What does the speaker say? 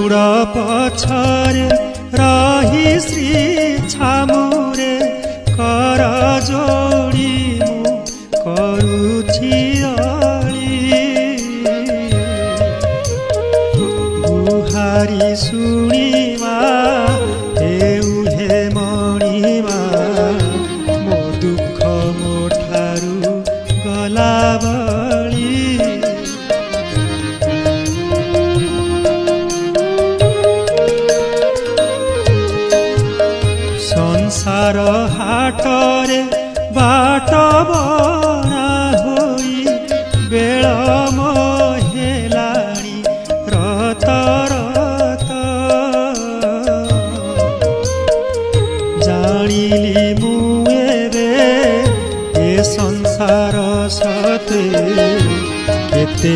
ଗୋଡ଼ ପଛରେ ରହି ଶ୍ରୀ ଛାମୁରେ କର ଯୋଡ଼ି ମୁଁ କରୁଛି ଅଳି ଗୁହାରି ଶୁଣିବା ହେଉ ହେ ମଣିମା ମୋ ଦୁଃଖ ମୋ ଠାରୁ ଗଲା ବଳି संसार हाटरे बाट बना होई बेल हेलाणी रत रत जानिली मुएबे ए संसार सते केते